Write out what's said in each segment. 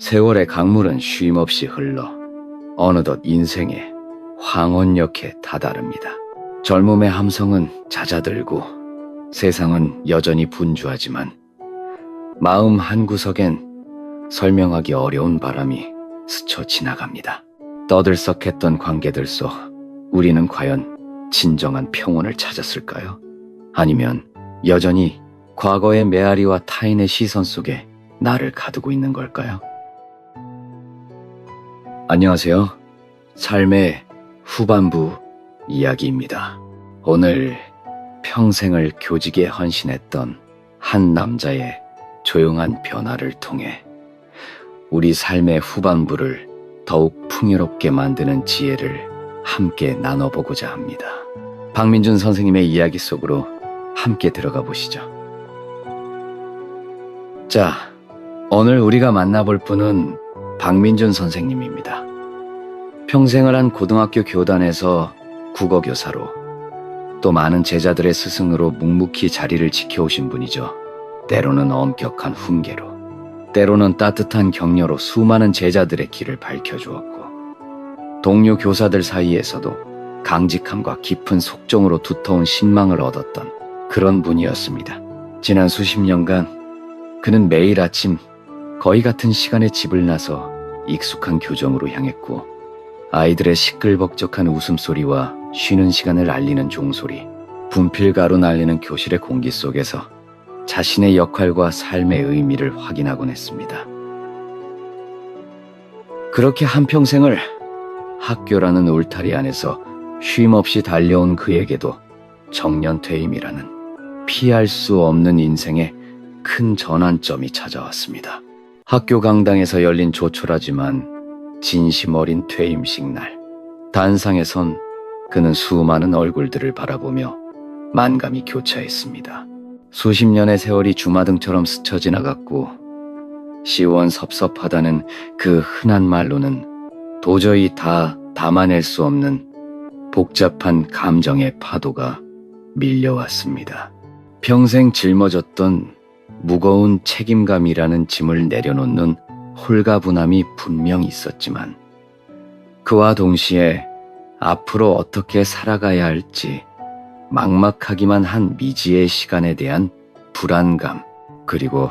세월의 강물은 쉼없이 흘러 어느덧 인생의 황혼역에 다다릅니다. 젊음의 함성은 잦아들고 세상은 여전히 분주하지만 마음 한구석엔 설명하기 어려운 바람이 스쳐 지나갑니다. 떠들썩했던 관계들 속 우리는 과연 진정한 평온을 찾았을까요? 아니면 여전히 과거의 메아리와 타인의 시선 속에 나를 가두고 있는 걸까요? 안녕하세요. 삶의 후반부 이야기입니다. 오늘 평생을 교직에 헌신했던 한 남자의 조용한 변화를 통해 우리 삶의 후반부를 더욱 풍요롭게 만드는 지혜를 함께 나눠보고자 합니다. 박민준 선생님의 이야기 속으로 함께 들어가 보시죠. 자, 오늘 우리가 만나볼 분은 박민준 선생님입니다. 평생을 한 고등학교 교단에서 국어교사로 또 많은 제자들의 스승으로 묵묵히 자리를 지켜오신 분이죠. 때로는 엄격한 훈계로, 때로는 따뜻한 격려로 수많은 제자들의 길을 밝혀주었고, 동료 교사들 사이에서도 강직함과 깊은 속정으로 두터운 신망을 얻었던 그런 분이었습니다. 지난 수십 년간 그는 매일 아침 거의 같은 시간에 집을 나서 익숙한 교정으로 향했고, 아이들의 시끌벅적한 웃음소리와 쉬는 시간을 알리는 종소리, 분필가루 날리는 교실의 공기 속에서 자신의 역할과 삶의 의미를 확인하곤 했습니다. 그렇게 한평생을 학교라는 울타리 안에서 쉼없이 달려온 그에게도 정년퇴임이라는 피할 수 없는 인생의 큰 전환점이 찾아왔습니다. 학교 강당에서 열린 조촐하지만 진심 어린 퇴임식 날, 단상에 선 그는 수많은 얼굴들을 바라보며 만감이 교차했습니다. 수십 년의 세월이 주마등처럼 스쳐 지나갔고, 시원섭섭하다는 그 흔한 말로는 도저히 다 담아낼 수 없는 복잡한 감정의 파도가 밀려왔습니다. 평생 짊어졌던 무거운 책임감이라는 짐을 내려놓는 홀가분함이 분명 있었지만, 그와 동시에 앞으로 어떻게 살아가야 할지 막막하기만 한 미지의 시간에 대한 불안감, 그리고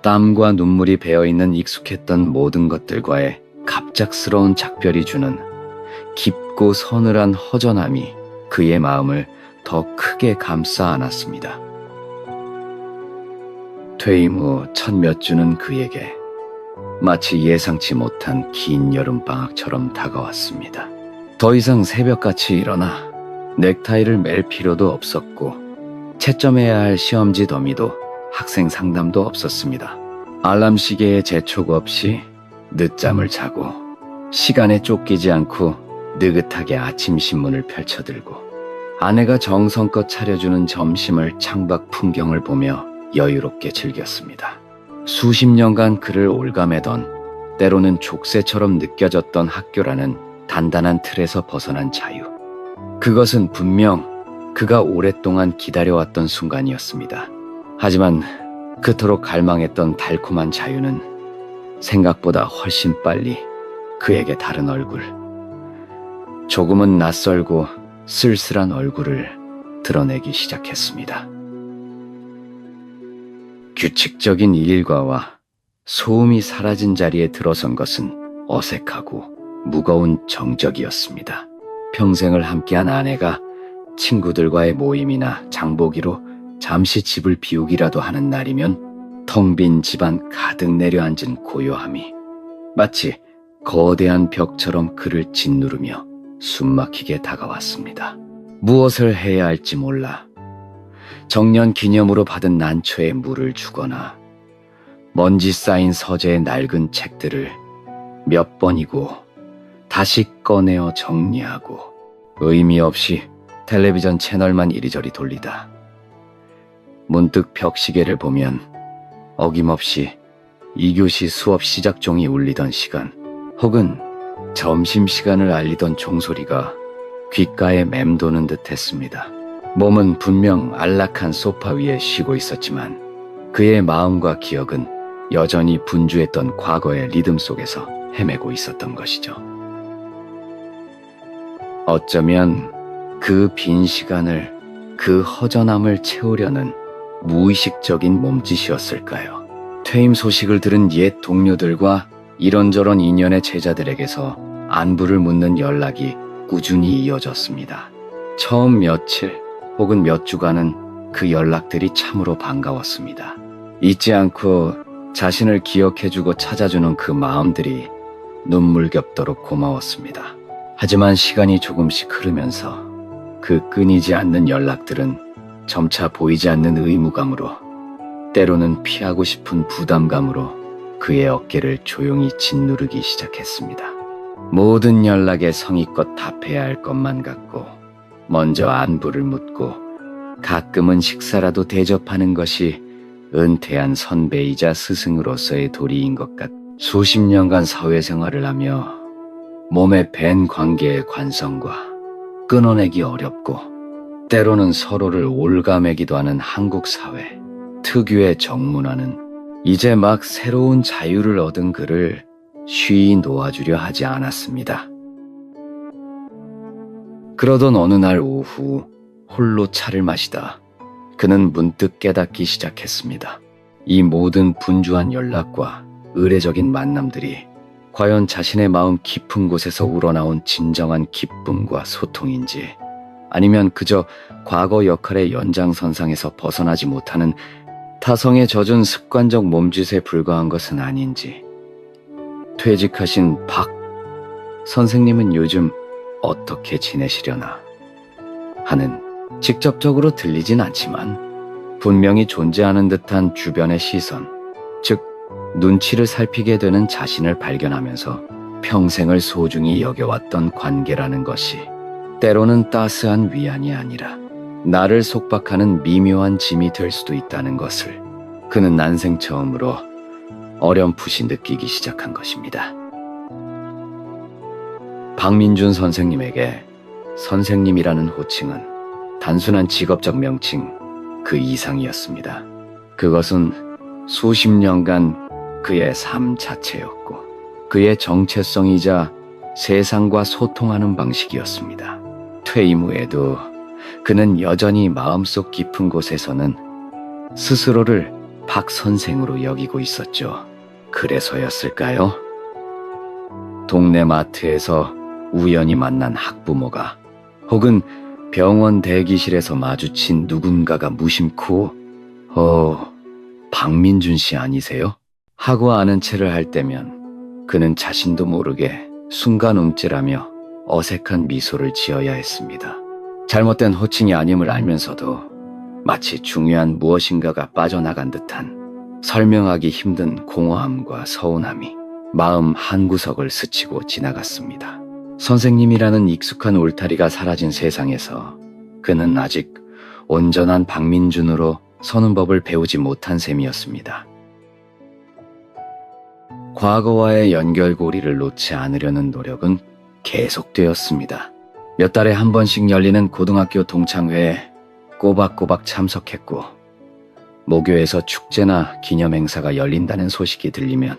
땀과 눈물이 배어있는 익숙했던 모든 것들과의 갑작스러운 작별이 주는 깊고 서늘한 허전함이 그의 마음을 더 크게 감싸 안았습니다. 퇴임 후 첫 몇 주는 그에게 마치 예상치 못한 긴 여름방학처럼 다가왔습니다. 더 이상 새벽같이 일어나 넥타이를 맬 필요도 없었고, 채점해야 할 시험지 더미도 학생 상담도 없었습니다. 알람 시계에 재촉 없이 늦잠을 자고, 시간에 쫓기지 않고 느긋하게 아침 신문을 펼쳐들고, 아내가 정성껏 차려주는 점심을 창밖 풍경을 보며 여유롭게 즐겼습니다. 수십 년간 그를 올가매던, 때로는 족쇄처럼 느껴졌던 학교라는 단단한 틀에서 벗어난 자유. 그것은 분명 그가 오랫동안 기다려왔던 순간이었습니다. 하지만 그토록 갈망했던 달콤한 자유는 생각보다 훨씬 빨리 그에게 다른 얼굴, 조금은 낯설고 쓸쓸한 얼굴을 드러내기 시작했습니다. 규칙적인 일과와 소음이 사라진 자리에 들어선 것은 어색하고 무거운 정적이었습니다. 평생을 함께한 아내가 친구들과의 모임이나 장보기로 잠시 집을 비우기라도 하는 날이면 텅 빈 집안 가득 내려앉은 고요함이 마치 거대한 벽처럼 그를 짓누르며 숨막히게 다가왔습니다. 무엇을 해야 할지 몰라 정년 기념으로 받은 난초에 물을 주거나, 먼지 쌓인 서재의 낡은 책들을 몇 번이고 다시 꺼내어 정리하고, 의미 없이 텔레비전 채널만 이리저리 돌리다 문득 벽시계를 보면 어김없이 2교시 수업 시작종이 울리던 시간, 혹은 점심시간을 알리던 종소리가 귓가에 맴도는 듯 했습니다. 몸은 분명 안락한 소파 위에 쉬고 있었지만 그의 마음과 기억은 여전히 분주했던 과거의 리듬 속에서 헤매고 있었던 것이죠. 어쩌면 그 빈 시간을, 그 허전함을 채우려는 무의식적인 몸짓이었을까요? 퇴임 소식을 들은 옛 동료들과 이런저런 인연의 제자들에게서 안부를 묻는 연락이 꾸준히 이어졌습니다. 처음 며칠 혹은 몇 주간은 그 연락들이 참으로 반가웠습니다. 잊지 않고 자신을 기억해주고 찾아주는 그 마음들이 눈물겹도록 고마웠습니다. 하지만 시간이 조금씩 흐르면서 그 끊이지 않는 연락들은 점차 보이지 않는 의무감으로, 때로는 피하고 싶은 부담감으로 그의 어깨를 조용히 짓누르기 시작했습니다. 모든 연락에 성의껏 답해야 할 것만 같고, 먼저 안부를 묻고 가끔은 식사라도 대접하는 것이 은퇴한 선배이자 스승으로서의 도리인 것 같. 수십 년간 사회생활을 하며 몸에 밴 관계의 관성과 끊어내기 어렵고 때로는 서로를 올가매기도 하는 한국 사회 특유의 정문화는 이제 막 새로운 자유를 얻은 그를 쉬이 놓아주려 하지 않았습니다. 그러던 어느 날 오후 홀로 차를 마시다 그는 문득 깨닫기 시작했습니다. 이 모든 분주한 연락과 의례적인 만남들이 과연 자신의 마음 깊은 곳에서 우러나온 진정한 기쁨과 소통인지, 아니면 그저 과거 역할의 연장선상에서 벗어나지 못하는 타성에 젖은 습관적 몸짓에 불과한 것은 아닌지. 퇴직하신 박 선생님은 요즘 어떻게 지내시려나 하는, 직접적으로 들리진 않지만 분명히 존재하는 듯한 주변의 시선, 즉 눈치를 살피게 되는 자신을 발견하면서 평생을 소중히 여겨왔던 관계라는 것이 때로는 따스한 위안이 아니라 나를 속박하는 미묘한 짐이 될 수도 있다는 것을 그는 난생 처음으로 어렴풋이 느끼기 시작한 것입니다. 박민준 선생님에게 선생님이라는 호칭은 단순한 직업적 명칭 그 이상이었습니다. 그것은 수십 년간 그의 삶 자체였고 그의 정체성이자 세상과 소통하는 방식이었습니다. 퇴임 후에도 그는 여전히 마음속 깊은 곳에서는 스스로를 박 선생으로 여기고 있었죠. 그래서였을까요? 동네 마트에서 우연히 만난 학부모가, 혹은 병원 대기실에서 마주친 누군가가 무심코 박민준 씨 아니세요? 하고 아는 체를 할 때면 그는 자신도 모르게 순간 움찔하며 어색한 미소를 지어야 했습니다. 잘못된 호칭이 아님을 알면서도 마치 중요한 무엇인가가 빠져나간 듯한 설명하기 힘든 공허함과 서운함이 마음 한구석을 스치고 지나갔습니다. 선생님이라는 익숙한 울타리가 사라진 세상에서 그는 아직 온전한 박민준으로 서는 법을 배우지 못한 셈이었습니다. 과거와의 연결고리를 놓지 않으려는 노력은 계속되었습니다. 몇 달에 한 번씩 열리는 고등학교 동창회에 꼬박꼬박 참석했고, 모교에서 축제나 기념행사가 열린다는 소식이 들리면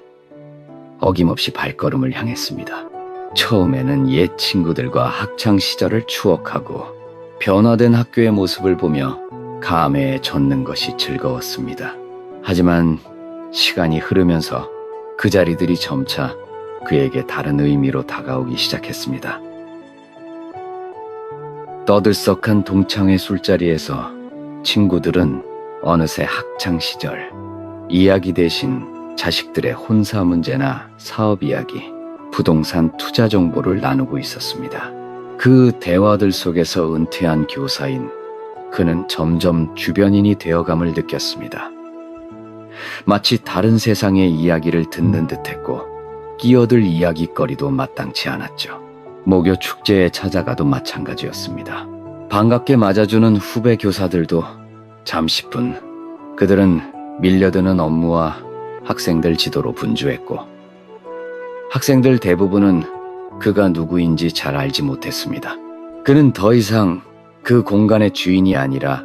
어김없이 발걸음을 향했습니다. 처음에는 옛 친구들과 학창시절을 추억하고 변화된 학교의 모습을 보며 감회에 젖는 것이 즐거웠습니다. 하지만 시간이 흐르면서 그 자리들이 점차 그에게 다른 의미로 다가오기 시작했습니다. 떠들썩한 동창회 술자리에서 친구들은 어느새 학창시절 이야기 대신 자식들의 혼사 문제나 사업 이야기, 부동산 투자 정보를 나누고 있었습니다. 그 대화들 속에서 은퇴한 교사인 그는 점점 주변인이 되어감을 느꼈습니다. 마치 다른 세상의 이야기를 듣는 듯했고 끼어들 이야기거리도 마땅치 않았죠. 모교 축제에 찾아가도 마찬가지였습니다. 반갑게 맞아주는 후배 교사들도 잠시뿐 그들은 밀려드는 업무와 학생들 지도로 분주했고, 학생들 대부분은 그가 누구인지 잘 알지 못했습니다. 그는 더 이상 그 공간의 주인이 아니라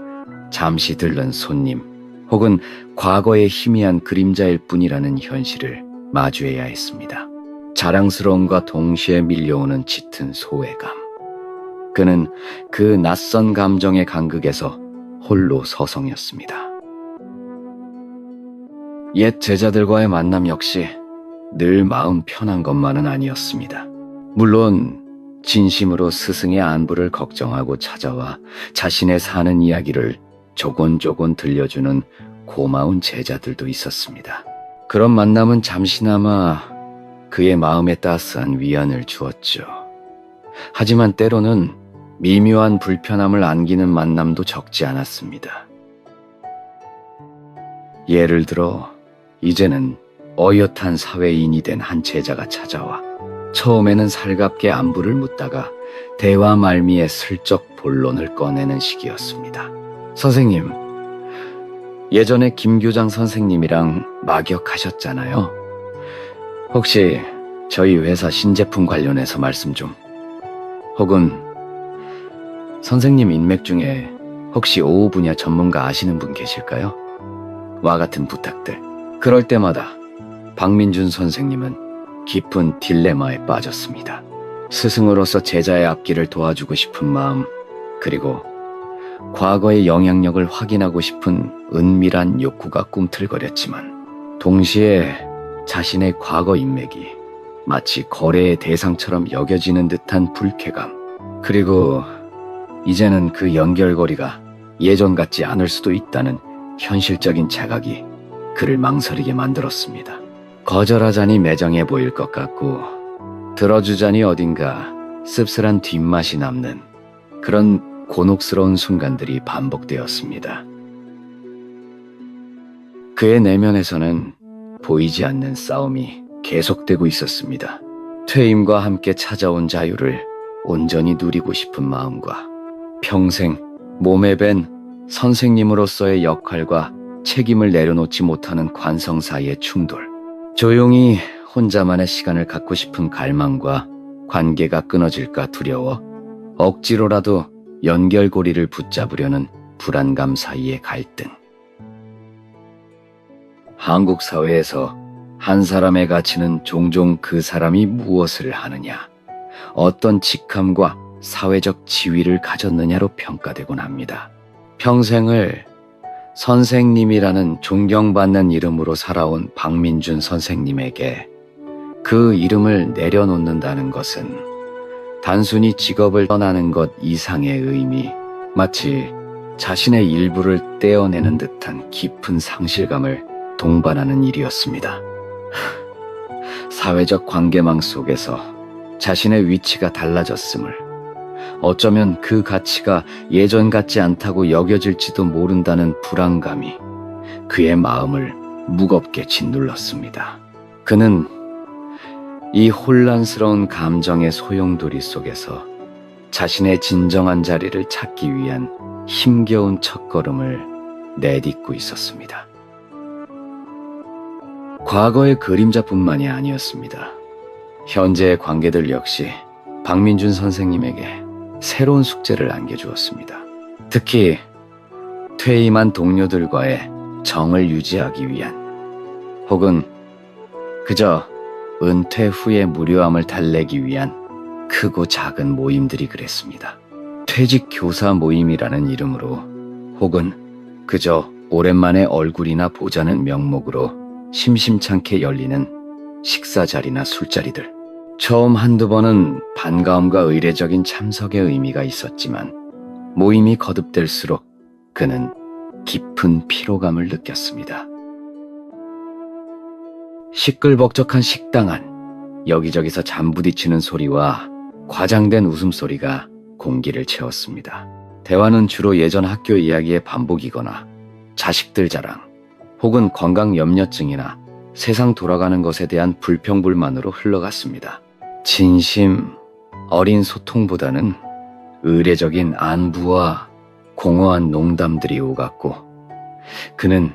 잠시 들른 손님, 혹은 과거의 희미한 그림자일 뿐이라는 현실을 마주해야 했습니다. 자랑스러움과 동시에 밀려오는 짙은 소외감. 그는 그 낯선 감정의 간극에서 홀로 서성였습니다. 옛 제자들과의 만남 역시 늘 마음 편한 것만은 아니었습니다. 물론 진심으로 스승의 안부를 걱정하고 찾아와 자신의 사는 이야기를 조곤조곤 들려주는 고마운 제자들도 있었습니다. 그런 만남은 잠시나마 그의 마음에 따스한 위안을 주었죠. 하지만 때로는 미묘한 불편함을 안기는 만남도 적지 않았습니다. 예를 들어 이제는 어엿한 사회인이 된 한 제자가 찾아와 처음에는 살갑게 안부를 묻다가 대화 말미에 슬쩍 본론을 꺼내는 시기였습니다. 선생님, 예전에 김교장 선생님이랑 막역하셨잖아요. 혹시 저희 회사 신제품 관련해서 말씀 좀. 혹은 선생님 인맥 중에 혹시 오후 분야 전문가 아시는 분 계실까요? 와 같은 부탁들. 그럴 때마다 박민준 선생님은 깊은 딜레마에 빠졌습니다. 스승으로서 제자의 앞길을 도와주고 싶은 마음, 그리고 과거의 영향력을 확인하고 싶은 은밀한 욕구가 꿈틀거렸지만 동시에 자신의 과거 인맥이 마치 거래의 대상처럼 여겨지는 듯한 불쾌감, 그리고 이제는 그 연결고리가 예전 같지 않을 수도 있다는 현실적인 자각이 그를 망설이게 만들었습니다. 거절하자니 매정해 보일 것 같고 들어주자니 어딘가 씁쓸한 뒷맛이 남는 그런 곤혹스러운 순간들이 반복되었습니다. 그의 내면에서는 보이지 않는 싸움이 계속되고 있었습니다. 퇴임과 함께 찾아온 자유를 온전히 누리고 싶은 마음과 평생 몸에 밴 선생님으로서의 역할과 책임을 내려놓지 못하는 관성 사이의 충돌, 조용히 혼자만의 시간을 갖고 싶은 갈망과 관계가 끊어질까 두려워 억지로라도 연결고리를 붙잡으려는 불안감 사이의 갈등. 한국 사회에서 한 사람의 가치는 종종 그 사람이 무엇을 하느냐, 어떤 직함과 사회적 지위를 가졌느냐로 평가되곤 합니다. 평생을 선생님이라는 존경받는 이름으로 살아온 박민준 선생님에게 그 이름을 내려놓는다는 것은 단순히 직업을 떠나는 것 이상의 의미, 마치 자신의 일부를 떼어내는 듯한 깊은 상실감을 동반하는 일이었습니다. 사회적 관계망 속에서 자신의 위치가 달라졌음을, 어쩌면 그 가치가 예전 같지 않다고 여겨질지도 모른다는 불안감이 그의 마음을 무겁게 짓눌렀습니다. 그는 이 혼란스러운 감정의 소용돌이 속에서 자신의 진정한 자리를 찾기 위한 힘겨운 첫걸음을 내딛고 있었습니다. 과거의 그림자뿐만이 아니었습니다. 현재의 관계들 역시 박민준 선생님에게 새로운 숙제를 안겨주었습니다. 특히 퇴임한 동료들과의 정을 유지하기 위한, 혹은 그저 은퇴 후의 무료함을 달래기 위한 크고 작은 모임들이 그랬습니다. 퇴직 교사 모임이라는 이름으로, 혹은 그저 오랜만에 얼굴이나 보자는 명목으로 심심찮게 열리는 식사 자리나 술자리들. 처음 한두 번은 반가움과 의례적인 참석의 의미가 있었지만 모임이 거듭될수록 그는 깊은 피로감을 느꼈습니다. 시끌벅적한 식당 안, 여기저기서 잠부딪히는 소리와 과장된 웃음소리가 공기를 채웠습니다. 대화는 주로 예전 학교 이야기의 반복이거나 자식들 자랑, 혹은 건강 염려증이나 세상 돌아가는 것에 대한 불평불만으로 흘러갔습니다. 진심 어린 소통보다는 의례적인 안부와 공허한 농담들이 오갔고, 그는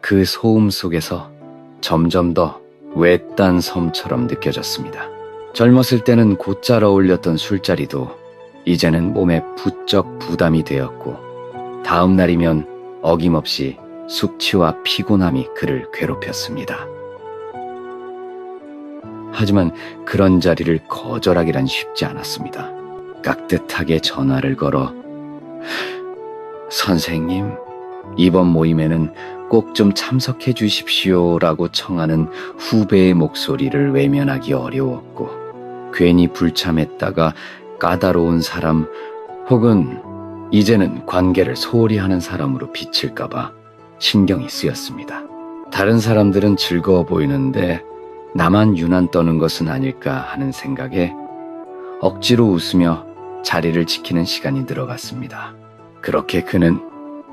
그 소음 속에서 점점 더 외딴 섬처럼 느껴졌습니다. 젊었을 때는 곧잘 어울렸던 술자리도 이제는 몸에 부쩍 부담이 되었고, 다음 날이면 어김없이 숙취와 피곤함이 그를 괴롭혔습니다. 하지만 그런 자리를 거절하기란 쉽지 않았습니다. 깍듯하게 전화를 걸어 "선생님, 이번 모임에는 꼭 좀 참석해 주십시오라고 청하는 후배의 목소리를 외면하기 어려웠고, 괜히 불참했다가 까다로운 사람 혹은 이제는 관계를 소홀히 하는 사람으로 비칠까봐 신경이 쓰였습니다. 다른 사람들은 즐거워 보이는데 나만 유난 떠는 것은 아닐까 하는 생각에 억지로 웃으며 자리를 지키는 시간이 늘어갔습니다. 그렇게 그는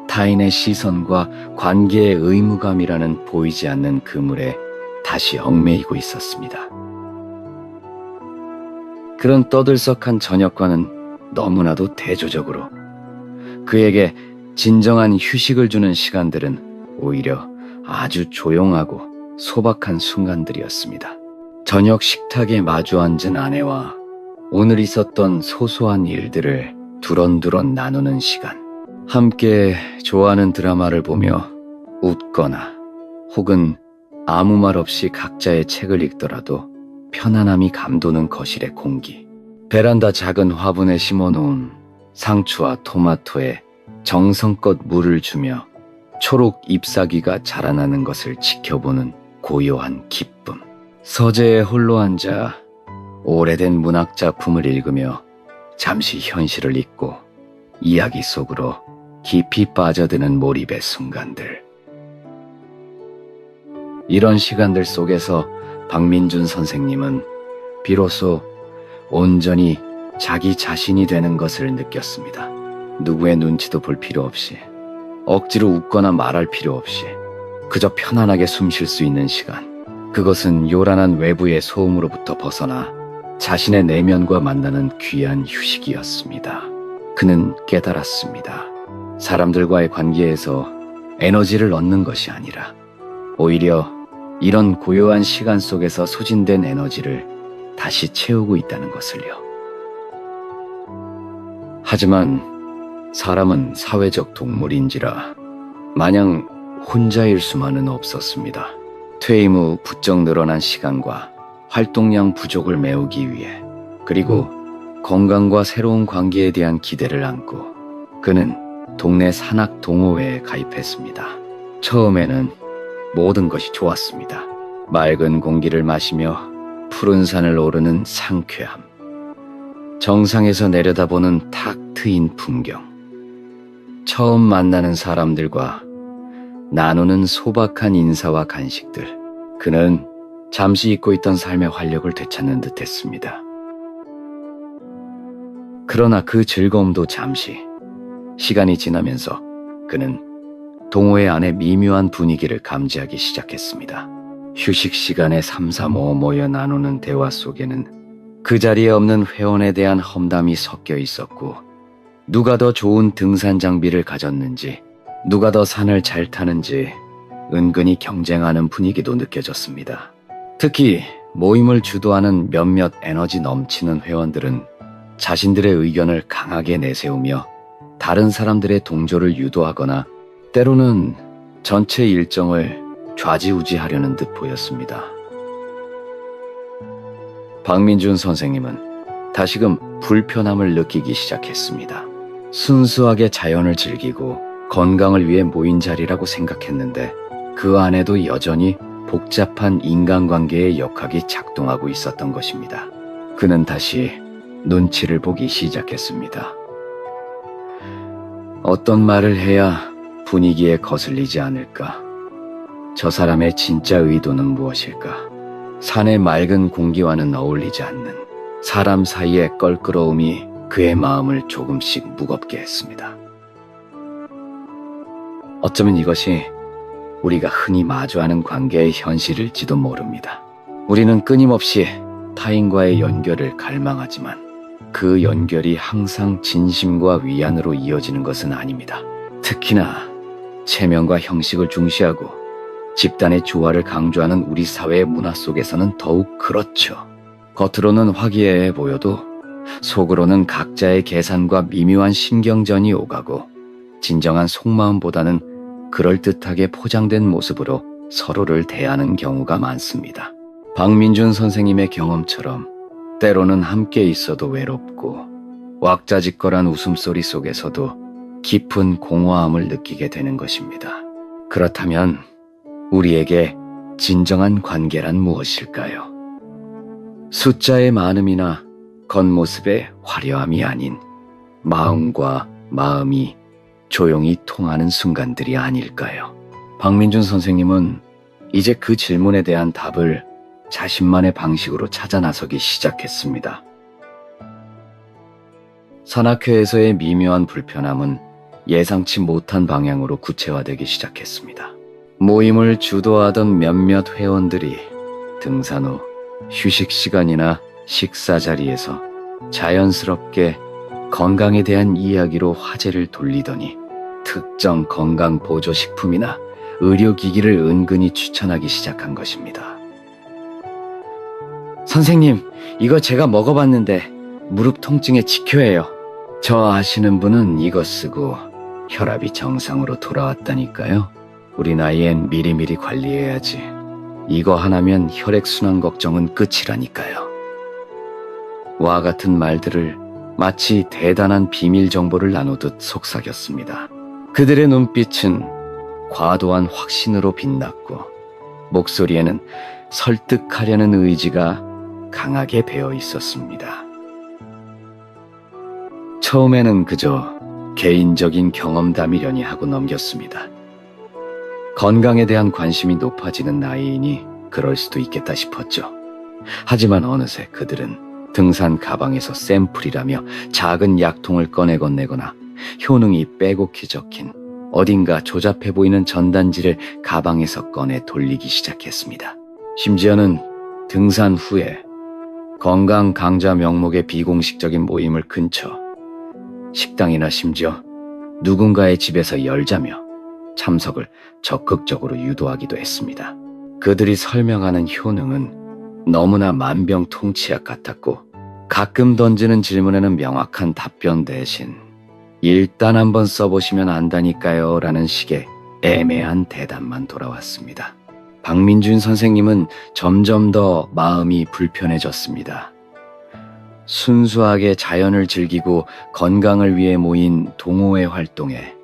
타인의 시선과 관계의 의무감이라는 보이지 않는 그물에 다시 얽매이고 있었습니다. 그런 떠들썩한 저녁과는 너무나도 대조적으로 그에게 진정한 휴식을 주는 시간들은 오히려 아주 조용하고 소박한 순간들이었습니다. 저녁 식탁에 마주 앉은 아내와 오늘 있었던 소소한 일들을 두런두런 나누는 시간, 함께 좋아하는 드라마를 보며 웃거나 혹은 아무 말 없이 각자의 책을 읽더라도 편안함이 감도는 거실의 공기, 베란다 작은 화분에 심어놓은 상추와 토마토에 정성껏 물을 주며 초록 잎사귀가 자라나는 것을 지켜보는 고요한 기쁨, 서재에 홀로 앉아 오래된 문학작품을 읽으며 잠시 현실을 잊고 이야기 속으로 깊이 빠져드는 몰입의 순간들. 이런 시간들 속에서 박민준 선생님은 비로소 온전히 자기 자신이 되는 것을 느꼈습니다. 누구의 눈치도 볼 필요 없이, 억지로 웃거나 말할 필요 없이 그저 편안하게 숨 쉴 수 있는 시간. 그것은 요란한 외부의 소음으로부터 벗어나 자신의 내면과 만나는 귀한 휴식이었습니다. 그는 깨달았습니다. 사람들과의 관계에서 에너지를 얻는 것이 아니라 오히려 이런 고요한 시간 속에서 소진된 에너지를 다시 채우고 있다는 것을요. 하지만 사람은 사회적 동물인지라 마냥 혼자일 수만은 없었습니다. 퇴임 후 부쩍 늘어난 시간과 활동량 부족을 메우기 위해, 그리고 건강과 새로운 관계에 대한 기대를 안고 그는 동네 산악 동호회에 가입했습니다. 처음에는 모든 것이 좋았습니다. 맑은 공기를 마시며 푸른 산을 오르는 상쾌함, 정상에서 내려다보는 탁 트인 풍경, 처음 만나는 사람들과 나누는 소박한 인사와 간식들. 그는 잠시 잊고 있던 삶의 활력을 되찾는 듯 했습니다. 그러나 그 즐거움도 잠시, 시간이 지나면서 그는 동호회 안의 미묘한 분위기를 감지하기 시작했습니다. 휴식 시간에 삼삼오오 모여 나누는 대화 속에는 그 자리에 없는 회원에 대한 험담이 섞여 있었고, 누가 더 좋은 등산 장비를 가졌는지, 누가 더 산을 잘 타는지 은근히 경쟁하는 분위기도 느껴졌습니다. 특히 모임을 주도하는 몇몇 에너지 넘치는 회원들은 자신들의 의견을 강하게 내세우며 다른 사람들의 동조를 유도하거나 때로는 전체 일정을 좌지우지하려는 듯 보였습니다. 박민준 선생님은 다시금 불편함을 느끼기 시작했습니다. 순수하게 자연을 즐기고 건강을 위해 모인 자리라고 생각했는데 그 안에도 여전히 복잡한 인간관계의 역학이 작동하고 있었던 것입니다. 그는 다시 눈치를 보기 시작했습니다. 어떤 말을 해야 분위기에 거슬리지 않을까? 저 사람의 진짜 의도는 무엇일까? 산의 맑은 공기와는 어울리지 않는 사람 사이의 껄끄러움이 그의 마음을 조금씩 무겁게 했습니다. 어쩌면 이것이 우리가 흔히 마주하는 관계의 현실일지도 모릅니다. 우리는 끊임없이 타인과의 연결을 갈망하지만 그 연결이 항상 진심과 위안으로 이어지는 것은 아닙니다. 특히나 체면과 형식을 중시하고 집단의 조화를 강조하는 우리 사회의 문화 속에서는 더욱 그렇죠. 겉으로는 화기애애 보여도 속으로는 각자의 계산과 미묘한 신경전이 오가고 진정한 속마음보다는 그럴듯하게 포장된 모습으로 서로를 대하는 경우가 많습니다. 박민준 선생님의 경험처럼 때로는 함께 있어도 외롭고 왁자지껄한 웃음소리 속에서도 깊은 공허함을 느끼게 되는 것입니다. 그렇다면 우리에게 진정한 관계란 무엇일까요? 숫자의 많음이나 겉모습의 화려함이 아닌 마음과 마음이 조용히 통하는 순간들이 아닐까요? 박민준 선생님은 이제 그 질문에 대한 답을 자신만의 방식으로 찾아 나서기 시작했습니다. 산악회에서의 미묘한 불편함은 예상치 못한 방향으로 구체화되기 시작했습니다. 모임을 주도하던 몇몇 회원들이 등산 후 휴식 시간이나 식사 자리에서 자연스럽게 건강에 대한 이야기로 화제를 돌리더니 특정 건강 보조식품이나 의료기기를 은근히 추천하기 시작한 것입니다. 선생님, 이거 제가 먹어봤는데 무릎 통증에 직효예요. 저 아시는 분은 이거 쓰고 혈압이 정상으로 돌아왔다니까요. 우리 나이엔 미리미리 관리해야지. 이거 하나면 혈액순환 걱정은 끝이라니까요. 와 같은 말들을 마치 대단한 비밀 정보를 나누듯 속삭였습니다. 그들의 눈빛은 과도한 확신으로 빛났고 목소리에는 설득하려는 의지가 강하게 배어 있었습니다. 처음에는 그저 개인적인 경험담이려니 하고 넘겼습니다. 건강에 대한 관심이 높아지는 나이이니 그럴 수도 있겠다 싶었죠. 하지만 어느새 그들은 등산 가방에서 샘플이라며 작은 약통을 꺼내 건네거나 효능이 빼곡히 적힌 어딘가 조잡해 보이는 전단지를 가방에서 꺼내 돌리기 시작했습니다. 심지어는 등산 후에 건강 강좌 명목의 비공식적인 모임을 근처 식당이나 심지어 누군가의 집에서 열자며 참석을 적극적으로 유도하기도 했습니다. 그들이 설명하는 효능은 너무나 만병통치약 같았고 가끔 던지는 질문에는 명확한 답변 대신 일단 한번 써보시면 안다니까요 라는 식의 애매한 대답만 돌아왔습니다. 박민준 선생님은 점점 더 마음이 불편해졌습니다. 순수하게 자연을 즐기고 건강을 위해 모인 동호회 활동에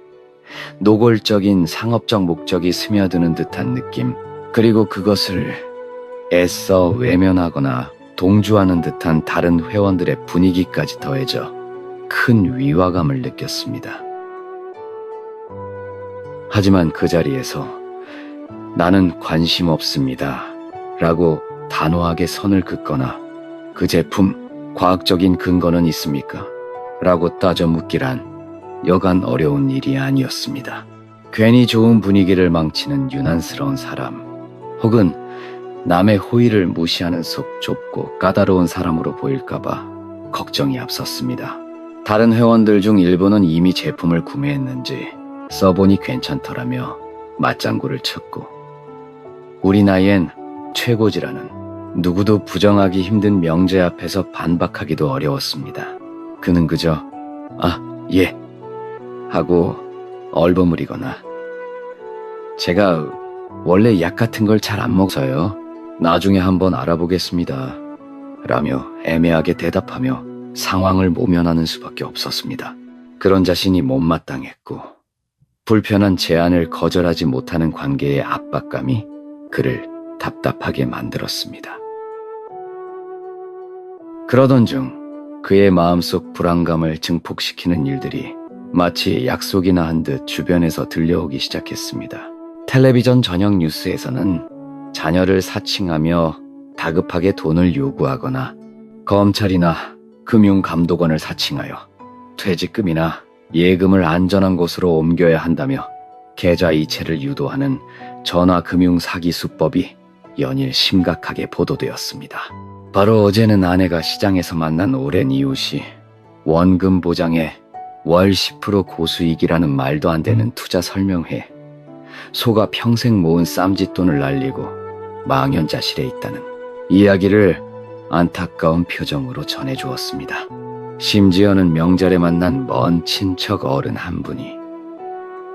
노골적인 상업적 목적이 스며드는 듯한 느낌, 그리고 그것을 애써 외면하거나 동조하는 듯한 다른 회원들의 분위기까지 더해져 큰 위화감을 느꼈습니다. 하지만 그 자리에서 나는 관심 없습니다 라고 단호하게 선을 긋거나 그 제품 과학적인 근거는 있습니까? 라고 따져 묻기란 여간 어려운 일이 아니었습니다. 괜히 좋은 분위기를 망치는 유난스러운 사람, 혹은 남의 호의를 무시하는 속 좁고 까다로운 사람으로 보일까봐 걱정이 앞섰습니다. 다른 회원들 중 일부는 이미 제품을 구매했는지 써보니 괜찮더라며 맞장구를 쳤고, 우리 나이엔 최고지라는 누구도 부정하기 힘든 명제 앞에서 반박하기도 어려웠습니다. 그는 그저 아, 예 하고 얼버무리거나 제가 원래 약 같은 걸 잘 안 먹어서요. 나중에 한번 알아보겠습니다 라며 애매하게 대답하며 상황을 모면하는 수밖에 없었습니다. 그런 자신이 못마땅했고 불편한 제안을 거절하지 못하는 관계의 압박감이 그를 답답하게 만들었습니다. 그러던 중 그의 마음속 불안감을 증폭시키는 일들이 마치 약속이나 한 듯 주변에서 들려오기 시작했습니다. 텔레비전 저녁 뉴스에서는 자녀를 사칭하며 다급하게 돈을 요구하거나 검찰이나 금융감독원을 사칭하여 퇴직금이나 예금을 안전한 곳으로 옮겨야 한다며 계좌 이체를 유도하는 전화금융 사기 수법이 연일 심각하게 보도되었습니다. 바로 어제는 아내가 시장에서 만난 오랜 이웃이 원금 보장에 월 10% 고수익이라는 말도 안 되는 투자 설명회에 소가 평생 모은 쌈짓돈을 날리고 망연자실해 있다는 이야기를 안타까운 표정으로 전해주었습니다. 심지어는 명절에 만난 먼 친척 어른 한 분이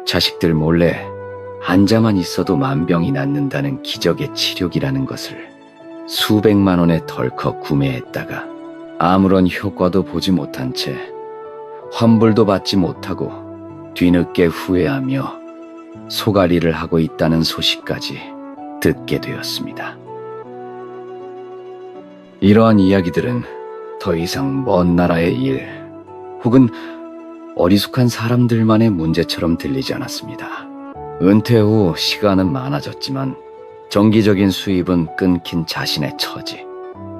자식들 몰래 앉아만 있어도 만병이 낫는다는 기적의 치료기라는 것을 수백만 원에 덜컥 구매했다가 아무런 효과도 보지 못한 채 환불도 받지 못하고 뒤늦게 후회하며 소갈이를 하고 있다는 소식까지 듣게 되었습니다. 이러한 이야기들은 더 이상 먼 나라의 일 혹은 어리숙한 사람들만의 문제처럼 들리지 않았습니다. 은퇴 후 시간은 많아졌지만 정기적인 수입은 끊긴 자신의 처지,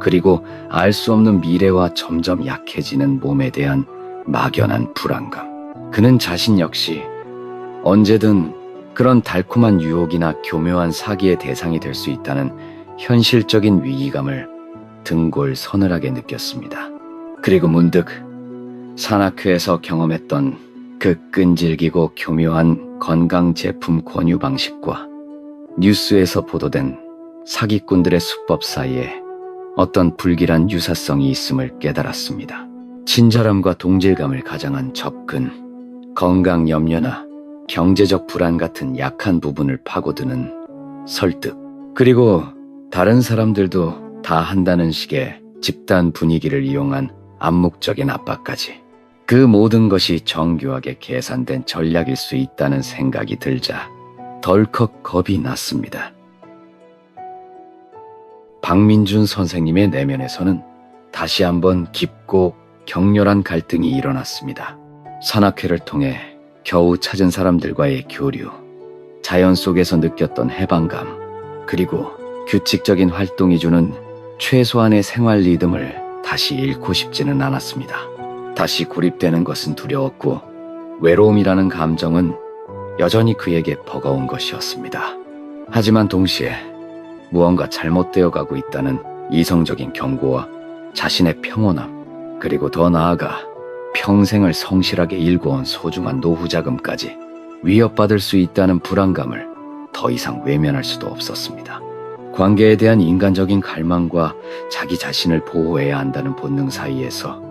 그리고 알 수 없는 미래와 점점 약해지는 몸에 대한 막연한 불안감. 그는 자신 역시 언제든 그런 달콤한 유혹이나 교묘한 사기의 대상이 될 수 있다는 현실적인 위기감을 등골 서늘하게 느꼈습니다. 그리고 문득 산악회에서 경험했던 그 끈질기고 교묘한 건강제품 권유 방식과 뉴스에서 보도된 사기꾼들의 수법 사이에 어떤 불길한 유사성이 있음을 깨달았습니다. 친절함과 동질감을 가장한 접근, 건강 염려나 경제적 불안 같은 약한 부분을 파고드는 설득, 그리고 다른 사람들도 다 한다는 식의 집단 분위기를 이용한 암묵적인 압박까지, 그 모든 것이 정교하게 계산된 전략일 수 있다는 생각이 들자 덜컥 겁이 났습니다. 박민준 선생님의 내면에서는 다시 한번 깊고 격렬한 갈등이 일어났습니다. 산악회를 통해 겨우 찾은 사람들과의 교류, 자연 속에서 느꼈던 해방감, 그리고 규칙적인 활동이 주는 최소한의 생활 리듬을 다시 잃고 싶지는 않았습니다. 다시 고립되는 것은 두려웠고 외로움이라는 감정은 여전히 그에게 버거운 것이었습니다. 하지만 동시에 무언가 잘못되어 가고 있다는 이성적인 경고와 자신의 평온함, 그리고 더 나아가 평생을 성실하게 일궈온 소중한 노후 자금까지 위협받을 수 있다는 불안감을 더 이상 외면할 수도 없었습니다. 관계에 대한 인간적인 갈망과 자기 자신을 보호해야 한다는 본능 사이에서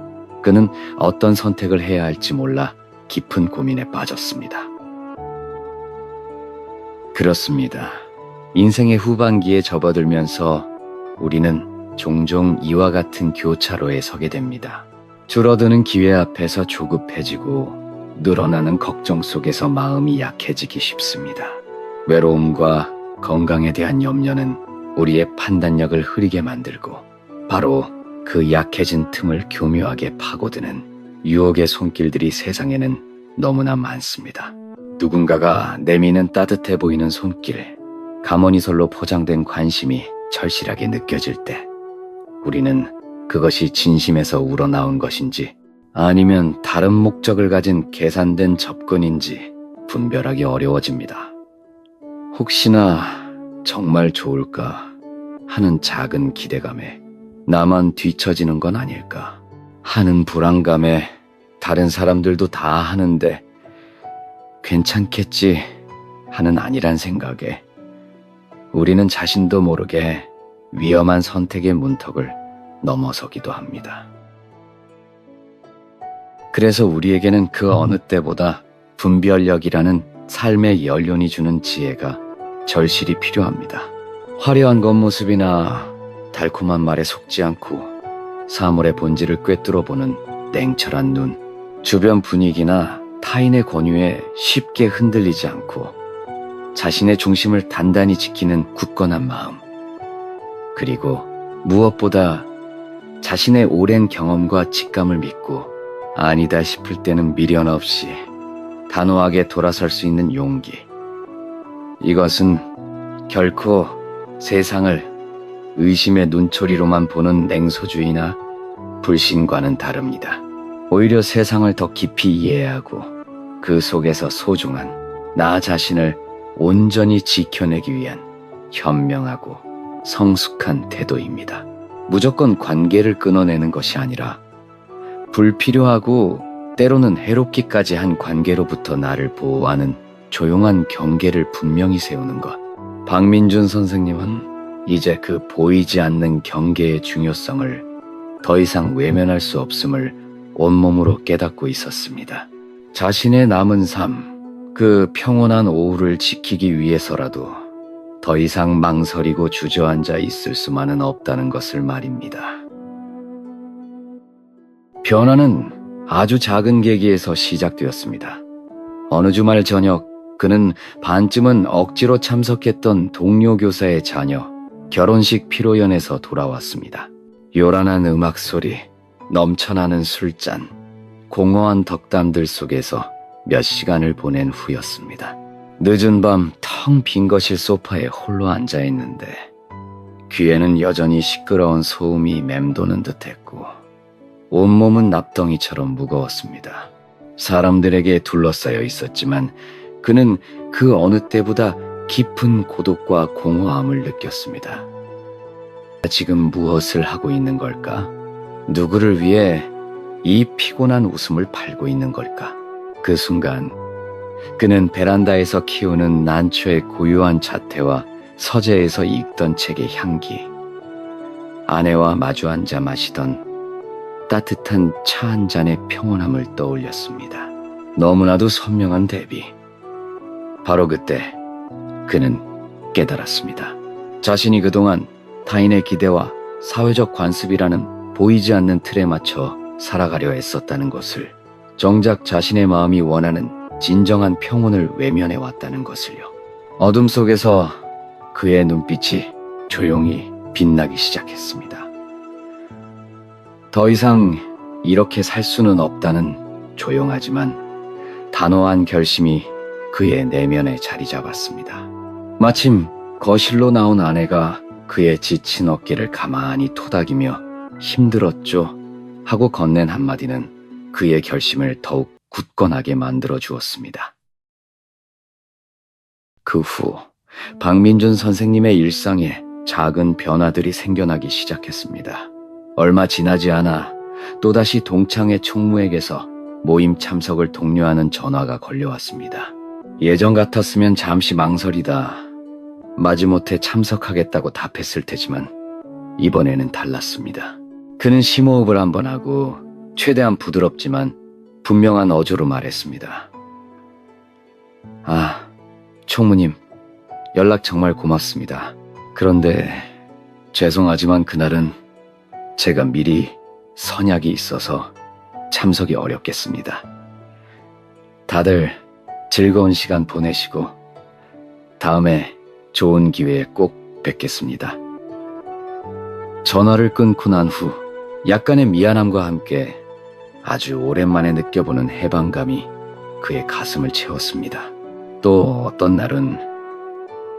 그는 어떤 선택을 해야 할지 몰라 깊은 고민에 빠졌습니다. 그렇습니다. 인생의 후반기에 접어들면서 우리는 종종 이와 같은 교차로에 서게 됩니다. 줄어드는 기회 앞에서 조급해지고 늘어나는 걱정 속에서 마음이 약해지기 쉽습니다. 외로움과 건강에 대한 염려는 우리의 판단력을 흐리게 만들고 바로 그 약해진 틈을 교묘하게 파고드는 유혹의 손길들이 세상에는 너무나 많습니다. 누군가가 내미는 따뜻해 보이는 손길, 가모니솔로 포장된 관심이 절실하게 느껴질 때 우리는 그것이 진심에서 우러나온 것인지 아니면 다른 목적을 가진 계산된 접근인지 분별하기 어려워집니다. 혹시나 정말 좋을까 하는 작은 기대감에 나만 뒤처지는 건 아닐까 하는 불안감에 다른 사람들도 다 하는데 괜찮겠지 하는 안일한 생각에 우리는 자신도 모르게 위험한 선택의 문턱을 넘어서기도 합니다. 그래서 우리에게는 그 어느 때보다 분별력이라는 삶의 연륜이 주는 지혜가 절실히 필요합니다. 화려한 겉모습이나 달콤한 말에 속지 않고 사물의 본질을 꿰뚫어보는 냉철한 눈, 주변 분위기나 타인의 권유에 쉽게 흔들리지 않고 자신의 중심을 단단히 지키는 굳건한 마음, 그리고 무엇보다 자신의 오랜 경험과 직감을 믿고 아니다 싶을 때는 미련 없이 단호하게 돌아설 수 있는 용기. 이것은 결코 세상을 의심의 눈초리로만 보는 냉소주의나 불신과는 다릅니다. 오히려 세상을 더 깊이 이해하고 그 속에서 소중한 나 자신을 온전히 지켜내기 위한 현명하고 성숙한 태도입니다. 무조건 관계를 끊어내는 것이 아니라 불필요하고 때로는 해롭기까지 한 관계로부터 나를 보호하는 조용한 경계를 분명히 세우는 것. 박민준 선생님은 이제 그 보이지 않는 경계의 중요성을 더 이상 외면할 수 없음을 온몸으로 깨닫고 있었습니다. 자신의 남은 삶, 그 평온한 오후를 지키기 위해서라도 더 이상 망설이고 주저앉아 있을 수만은 없다는 것을 말입니다. 변화는 아주 작은 계기에서 시작되었습니다. 어느 주말 저녁, 그는 반쯤은 억지로 참석했던 동료 교사의 자녀, 결혼식 피로연에서 돌아왔습니다. 요란한 음악 소리, 넘쳐나는 술잔, 공허한 덕담들 속에서 몇 시간을 보낸 후였습니다. 늦은 밤 텅 빈 거실 소파에 홀로 앉아 있는데 귀에는 여전히 시끄러운 소음이 맴도는 듯했고 온몸은 납덩이처럼 무거웠습니다. 사람들에게 둘러싸여 있었지만 그는 그 어느 때보다 깊은 고독과 공허함을 느꼈습니다. 지금 무엇을 하고 있는 걸까? 누구를 위해 이 피곤한 웃음을 팔고 있는 걸까? 그 순간 그는 베란다에서 키우는 난초의 고요한 자태와 서재에서 읽던 책의 향기, 아내와 마주 앉아 마시던 따뜻한 차 한 잔의 평온함을 떠올렸습니다. 너무나도 선명한 대비. 바로 그때 그는 깨달았습니다. 자신이 그동안 타인의 기대와 사회적 관습이라는 보이지 않는 틀에 맞춰 살아가려 애썼다는 것을, 정작 자신의 마음이 원하는 진정한 평온을 외면해 왔다는 것을요. 어둠 속에서 그의 눈빛이 조용히 빛나기 시작했습니다. 더 이상 이렇게 살 수는 없다는 조용하지만 단호한 결심이 그의 내면에 자리 잡았습니다. 마침 거실로 나온 아내가 그의 지친 어깨를 가만히 토닥이며 힘들었죠 하고 건넨 한마디는 그의 결심을 더욱 굳건하게 만들어 주었습니다. 그 후 박민준 선생님의 일상에 작은 변화들이 생겨나기 시작했습니다. 얼마 지나지 않아 또다시 동창회 총무에게서 모임 참석을 독려하는 전화가 걸려왔습니다. 예전 같았으면 잠시 망설이다 마지못해 참석하겠다고 답했을 테지만 이번에는 달랐습니다. 그는 심호흡을 한번 하고 최대한 부드럽지만 분명한 어조로 말했습니다. 아, 총무님, 연락 정말 고맙습니다. 그런데 죄송하지만 그날은 제가 미리 선약이 있어서 참석이 어렵겠습니다. 다들 즐거운 시간 보내시고 다음에 좋은 기회에 꼭 뵙겠습니다. 전화를 끊고 난 후 약간의 미안함과 함께 아주 오랜만에 느껴보는 해방감이 그의 가슴을 채웠습니다. 또 어떤 날은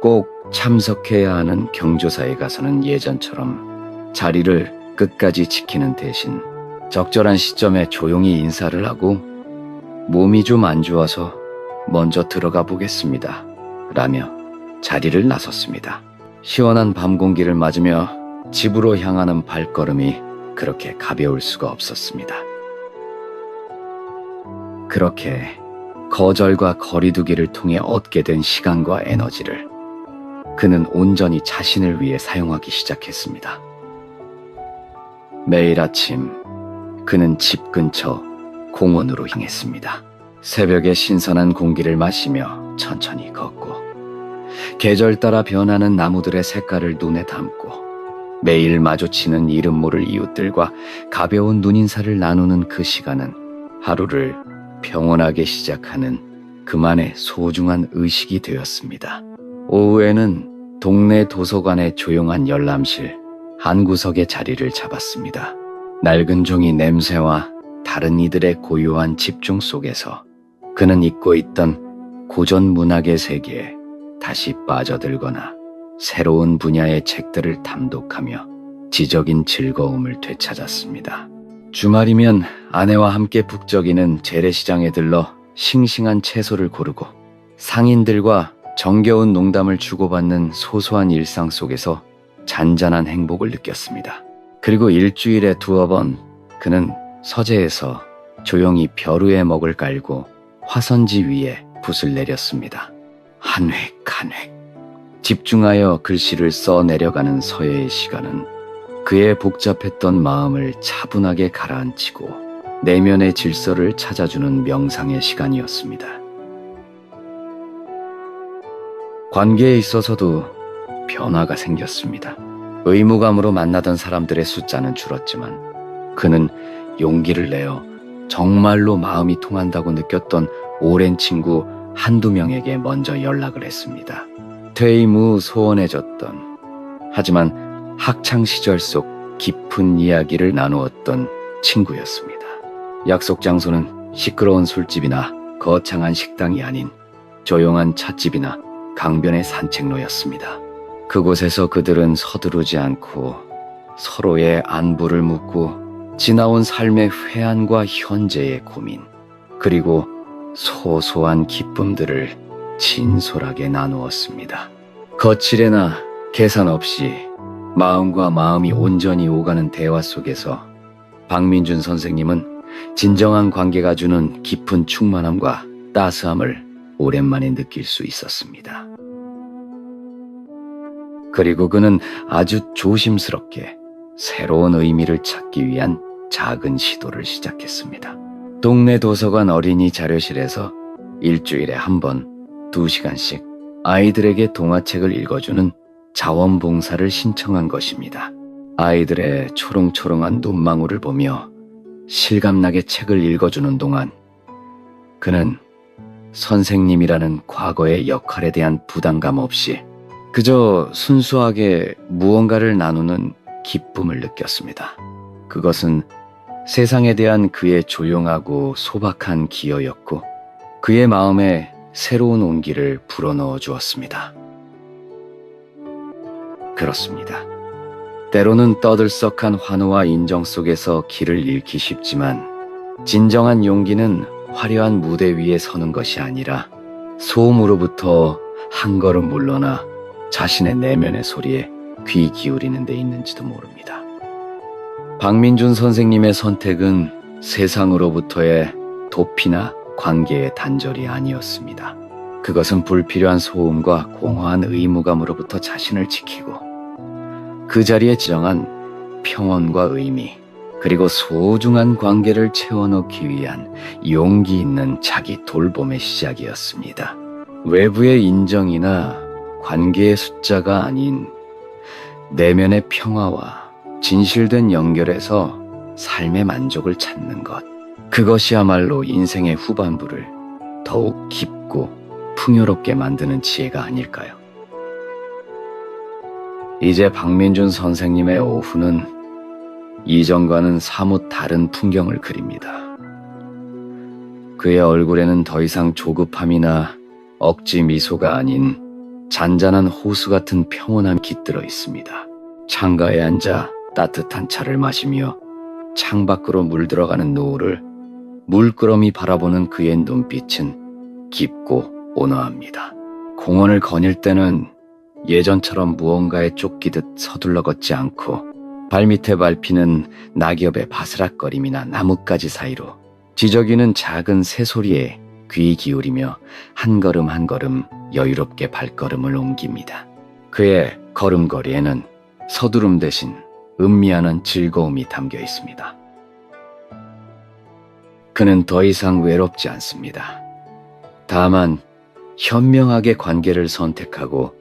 꼭 참석해야 하는 경조사에 가서는 예전처럼 자리를 끝까지 지키는 대신 적절한 시점에 조용히 인사를 하고 몸이 좀 안 좋아서 먼저 들어가 보겠습니다 라며 자리를 나섰습니다. 시원한 밤 공기를 맞으며 집으로 향하는 발걸음이 그렇게 가벼울 수가 없었습니다. 그렇게 거절과 거리두기를 통해 얻게 된 시간과 에너지를 그는 온전히 자신을 위해 사용하기 시작했습니다. 매일 아침 그는 집 근처 공원으로 향했습니다. 새벽의 신선한 공기를 마시며 천천히 걷고 계절 따라 변하는 나무들의 색깔을 눈에 담고 매일 마주치는 이름 모를 이웃들과 가벼운 눈인사를 나누는 그 시간은 하루를 평온하게 시작하는 그만의 소중한 의식이 되었습니다. 오후에는 동네 도서관의 조용한 열람실 한 구석에 자리를 잡았습니다. 낡은 종이 냄새와 다른 이들의 고요한 집중 속에서 그는 잊고 있던 고전 문학의 세계에 다시 빠져들거나 새로운 분야의 책들을 탐독하며 지적인 즐거움을 되찾았습니다. 주말이면 아내와 함께 북적이는 재래시장에 들러 싱싱한 채소를 고르고 상인들과 정겨운 농담을 주고받는 소소한 일상 속에서 잔잔한 행복을 느꼈습니다. 그리고 일주일에 두어 번 그는 서재에서 조용히 벼 위에 먹을 깔고 화선지 위에 붓을 내렸습니다. 한 획 한 획 집중하여 글씨를 써 내려가는 서예의 시간은 그의 복잡했던 마음을 차분하게 가라앉히고 내면의 질서를 찾아주는 명상의 시간이었습니다. 관계에 있어서도 변화가 생겼습니다. 의무감으로 만나던 사람들의 숫자는 줄었지만 그는 용기를 내어 정말로 마음이 통한다고 느꼈던 오랜 친구 한두 명에게 먼저 연락을 했습니다. 퇴임 후 소원해졌던, 하지만 학창시절 속 깊은 이야기를 나누었던 친구였습니다. 약속 장소는 시끄러운 술집이나 거창한 식당이 아닌 조용한 찻집이나 강변의 산책로였습니다. 그곳에서 그들은 서두르지 않고 서로의 안부를 묻고 지나온 삶의 회한과 현재의 고민, 그리고 소소한 기쁨들을 진솔하게 나누었습니다. 거칠애나 계산 없이 마음과 마음이 온전히 오가는 대화 속에서 박민준 선생님은 진정한 관계가 주는 깊은 충만함과 따스함을 오랜만에 느낄 수 있었습니다. 그리고 그는 아주 조심스럽게 새로운 의미를 찾기 위한 작은 시도를 시작했습니다. 동네 도서관 어린이 자료실에서 일주일에 한 번 2시간씩 아이들에게 동화책을 읽어주는 자원봉사를 신청한 것입니다. 아이들의 초롱초롱한 눈망울을 보며 실감나게 책을 읽어주는 동안 그는 선생님이라는 과거의 역할에 대한 부담감 없이 그저 순수하게 무언가를 나누는 기쁨을 느꼈습니다. 그것은 세상에 대한 그의 조용하고 소박한 기여였고 그의 마음에 새로운 온기를 불어넣어 주었습니다. 그렇습니다. 때로는 떠들썩한 환호와 인정 속에서 길을 잃기 쉽지만 진정한 용기는 화려한 무대 위에 서는 것이 아니라 소음으로부터 한 걸음 물러나 자신의 내면의 소리에 귀 기울이는 데 있는지도 모릅니다. 박민준 선생님의 선택은 세상으로부터의 도피나 관계의 단절이 아니었습니다. 그것은 불필요한 소음과 공허한 의무감으로부터 자신을 지키고 그 자리에 지정한 평온과 의미, 그리고 소중한 관계를 채워넣기 위한 용기 있는 자기 돌봄의 시작이었습니다. 외부의 인정이나 관계의 숫자가 아닌 내면의 평화와 진실된 연결에서 삶의 만족을 찾는 것, 그것이야말로 인생의 후반부를 더욱 깊고 풍요롭게 만드는 지혜가 아닐까요? 이제 박민준 선생님의 오후는 이전과는 사뭇 다른 풍경을 그립니다. 그의 얼굴에는 더 이상 조급함이나 억지 미소가 아닌 잔잔한 호수 같은 평온함이 깃들어 있습니다. 창가에 앉아 따뜻한 차를 마시며 창밖으로 물들어가는 노을을 물끄러미 바라보는 그의 눈빛은 깊고 온화합니다. 공원을 거닐 때는 예전처럼 무언가에 쫓기듯 서둘러 걷지 않고 발밑에 밟히는 낙엽의 바스락거림이나 나뭇가지 사이로 지저귀는 작은 새소리에 귀 기울이며 한 걸음 한 걸음 여유롭게 발걸음을 옮깁니다. 그의 걸음걸이에는 서두름 대신 음미하는 즐거움이 담겨 있습니다. 그는 더 이상 외롭지 않습니다. 다만 현명하게 관계를 선택하고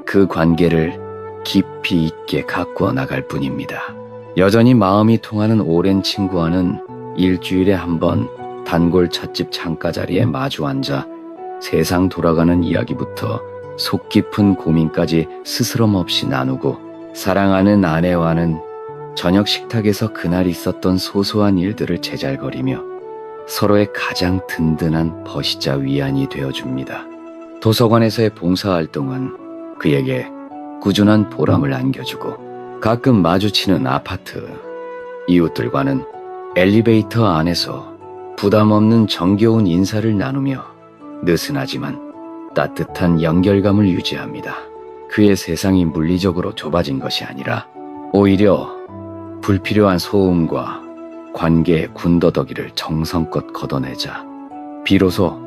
그 관계를 깊이 있게 가꾸어 나갈 뿐입니다. 여전히 마음이 통하는 오랜 친구와는 일주일에 한 번 단골 찻집 창가 자리에 마주 앉아 세상 돌아가는 이야기부터 속 깊은 고민까지 스스럼 없이 나누고, 사랑하는 아내와는 저녁 식탁에서 그날 있었던 소소한 일들을 제잘거리며 서로의 가장 든든한 버시자 위안이 되어줍니다. 도서관에서의 봉사활동은 그에게 꾸준한 보람을 안겨주고, 가끔 마주치는 아파트 이웃들과는 엘리베이터 안에서 부담 없는 정겨운 인사를 나누며 느슨하지만 따뜻한 연결감을 유지합니다. 그의 세상이 물리적으로 좁아진 것이 아니라 오히려 불필요한 소음과 관계의 군더더기를 정성껏 걷어내자 비로소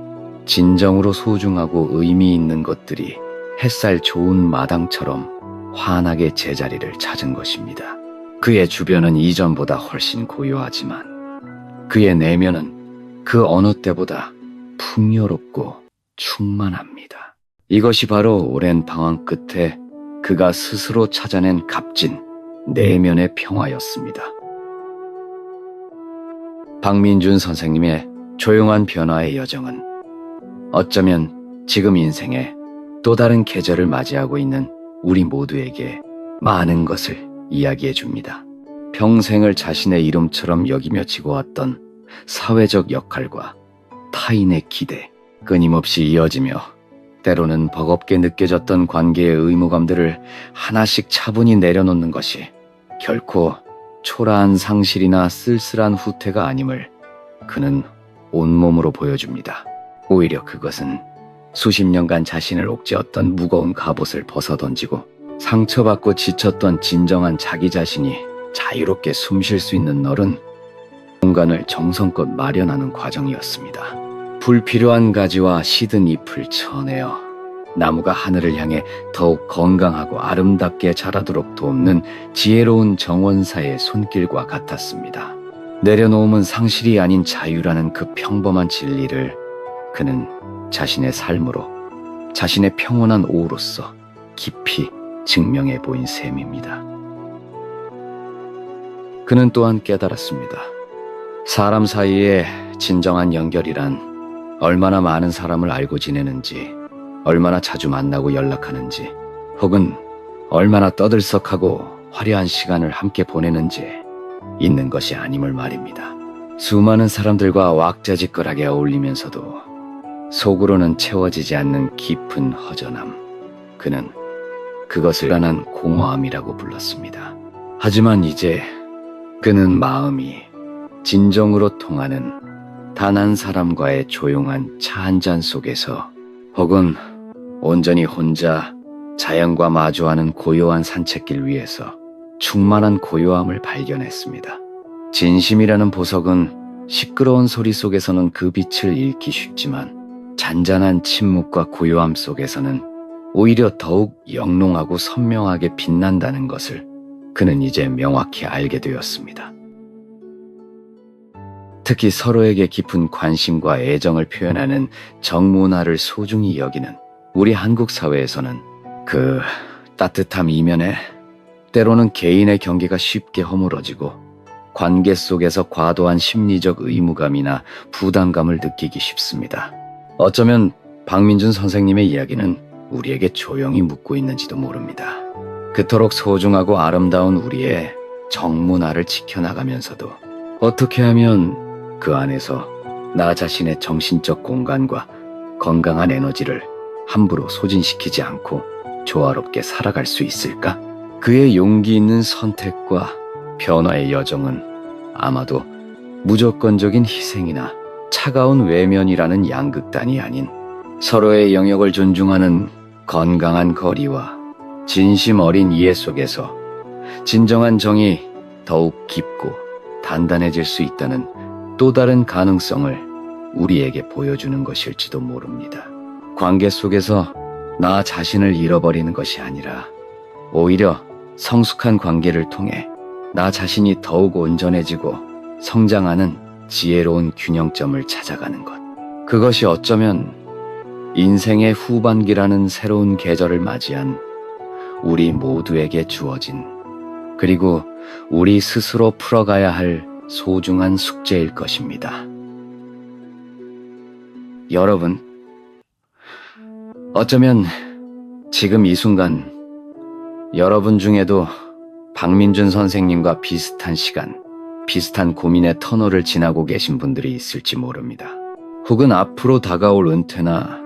진정으로 소중하고 의미 있는 것들이 햇살 좋은 마당처럼 환하게 제자리를 찾은 것입니다. 그의 주변은 이전보다 훨씬 고요하지만 그의 내면은 그 어느 때보다 풍요롭고 충만합니다. 이것이 바로 오랜 방황 끝에 그가 스스로 찾아낸 값진 내면의 평화였습니다. 박민준 선생님의 조용한 변화의 여정은 어쩌면 지금 인생의 또 다른 계절을 맞이하고 있는 우리 모두에게 많은 것을 이야기해 줍니다. 평생을 자신의 이름처럼 여기며 지고왔던 사회적 역할과 타인의 기대, 끊임없이 이어지며 때로는 버겁게 느껴졌던 관계의 의무감들을 하나씩 차분히 내려놓는 것이 결코 초라한 상실이나 쓸쓸한 후퇴가 아님을 그는 온몸으로 보여줍니다. 오히려 그것은 수십 년간 자신을 옥죄었던 무거운 갑옷을 벗어던지고 상처받고 지쳤던 진정한 자기 자신이 자유롭게 숨 쉴 수 있는 넓은 공간을 정성껏 마련하는 과정이었습니다. 불필요한 가지와 시든 잎을 쳐내어 나무가 하늘을 향해 더욱 건강하고 아름답게 자라도록 돕는 지혜로운 정원사의 손길과 같았습니다. 내려놓음은 상실이 아닌 자유라는 그 평범한 진리를 그는 자신의 삶으로, 자신의 평온한 오후로서 깊이 증명해 보인 셈입니다. 그는 또한 깨달았습니다. 사람 사이의 진정한 연결이란 얼마나 많은 사람을 알고 지내는지, 얼마나 자주 만나고 연락하는지, 혹은 얼마나 떠들썩하고 화려한 시간을 함께 보내는지 있는 것이 아님을 말입니다. 수많은 사람들과 왁자지껄하게 어울리면서도 속으로는 채워지지 않는 깊은 허전함, 그는 그것을 단한 공허함이라고 불렀습니다. 하지만 이제 그는 마음이 진정으로 통하는 단 한 사람과의 조용한 차 한 잔 속에서, 혹은 온전히 혼자 자연과 마주하는 고요한 산책길 위에서 충만한 고요함을 발견했습니다. 진심이라는 보석은 시끄러운 소리 속에서는 그 빛을 잃기 쉽지만 잔잔한 침묵과 고요함 속에서는 오히려 더욱 영롱하고 선명하게 빛난다는 것을 그는 이제 명확히 알게 되었습니다. 특히 서로에게 깊은 관심과 애정을 표현하는 정문화를 소중히 여기는 우리 한국 사회에서는 그 따뜻함 이면에 때로는 개인의 경계가 쉽게 허물어지고 관계 속에서 과도한 심리적 의무감이나 부담감을 느끼기 쉽습니다. 어쩌면 박민준 선생님의 이야기는 우리에게 조용히 묻고 있는지도 모릅니다. 그토록 소중하고 아름다운 우리의 정문화를 지켜나가면서도 어떻게 하면 그 안에서 나 자신의 정신적 공간과 건강한 에너지를 함부로 소진시키지 않고 조화롭게 살아갈 수 있을까? 그의 용기 있는 선택과 변화의 여정은 아마도 무조건적인 희생이나 차가운 외면이라는 양극단이 아닌 서로의 영역을 존중하는 건강한 거리와 진심 어린 이해 속에서 진정한 정이 더욱 깊고 단단해질 수 있다는 또 다른 가능성을 우리에게 보여주는 것일지도 모릅니다. 관계 속에서 나 자신을 잃어버리는 것이 아니라 오히려 성숙한 관계를 통해 나 자신이 더욱 온전해지고 성장하는 지혜로운 균형점을 찾아가는 것. 그것이 어쩌면 인생의 후반기라는 새로운 계절을 맞이한 우리 모두에게 주어진, 그리고 우리 스스로 풀어가야 할 소중한 숙제일 것입니다. 여러분, 어쩌면 지금 이 순간 여러분 중에도 박민준 선생님과 비슷한 시간, 비슷한 고민의 터널을 지나고 계신 분들이 있을지 모릅니다. 혹은 앞으로 다가올 은퇴나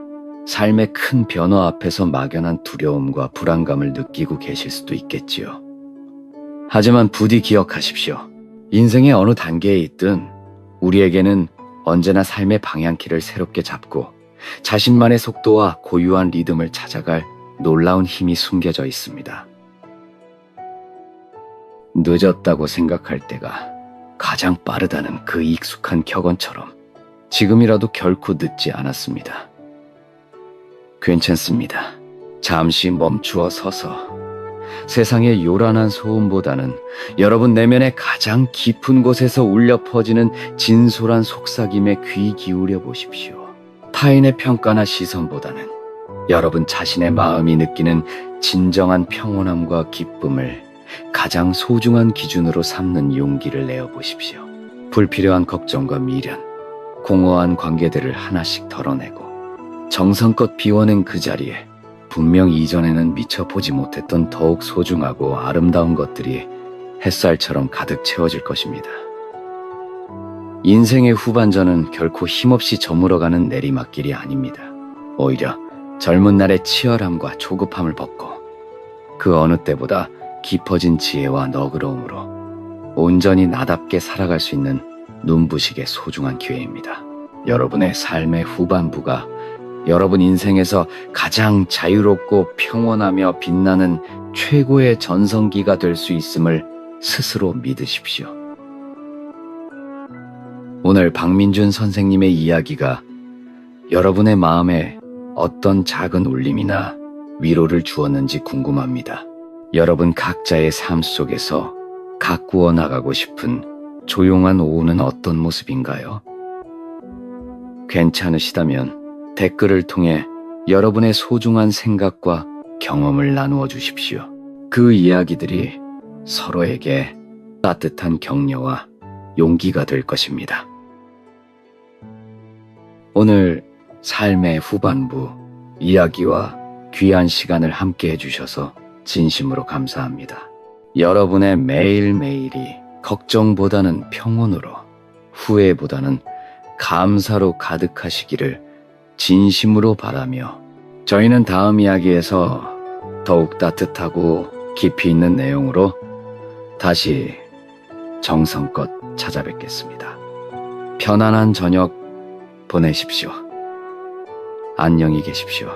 삶의 큰 변화 앞에서 막연한 두려움과 불안감을 느끼고 계실 수도 있겠지요. 하지만 부디 기억하십시오. 인생의 어느 단계에 있든 우리에게는 언제나 삶의 방향키를 새롭게 잡고 자신만의 속도와 고유한 리듬을 찾아갈 놀라운 힘이 숨겨져 있습니다. 늦었다고 생각할 때가 가장 빠르다는 그 익숙한 격언처럼 지금이라도 결코 늦지 않았습니다. 괜찮습니다. 잠시 멈추어 서서 세상의 요란한 소음보다는 여러분 내면의 가장 깊은 곳에서 울려 퍼지는 진솔한 속삭임에 귀 기울여 보십시오. 타인의 평가나 시선보다는 여러분 자신의 마음이 느끼는 진정한 평온함과 기쁨을 가장 소중한 기준으로 삼는 용기를 내어 보십시오. 불필요한 걱정과 미련, 공허한 관계들을 하나씩 덜어내고 정성껏 비워낸 그 자리에 분명 이전에는 미처 보지 못했던 더욱 소중하고 아름다운 것들이 햇살처럼 가득 채워질 것입니다. 인생의 후반전은 결코 힘없이 저물어가는 내리막길이 아닙니다. 오히려 젊은 날의 치열함과 조급함을 벗고 그 어느 때보다 깊어진 지혜와 너그러움으로 온전히 나답게 살아갈 수 있는 눈부시게 소중한 기회입니다. 여러분의 삶의 후반부가 여러분 인생에서 가장 자유롭고 평온하며 빛나는 최고의 전성기가 될 수 있음을 스스로 믿으십시오. 오늘 박민준 선생님의 이야기가 여러분의 마음에 어떤 작은 울림이나 위로를 주었는지 궁금합니다. 여러분 각자의 삶 속에서 가꾸어 나가고 싶은 조용한 오후는 어떤 모습인가요? 괜찮으시다면 댓글을 통해 여러분의 소중한 생각과 경험을 나누어 주십시오. 그 이야기들이 서로에게 따뜻한 격려와 용기가 될 것입니다. 오늘 삶의 후반부 이야기와 귀한 시간을 함께 해주셔서 진심으로 감사합니다. 여러분의 매일매일이 걱정보다는 평온으로, 후회보다는 감사로 가득하시기를 진심으로 바라며 저희는 다음 이야기에서 더욱 따뜻하고 깊이 있는 내용으로 다시 정성껏 찾아뵙겠습니다. 편안한 저녁 보내십시오. 안녕히 계십시오.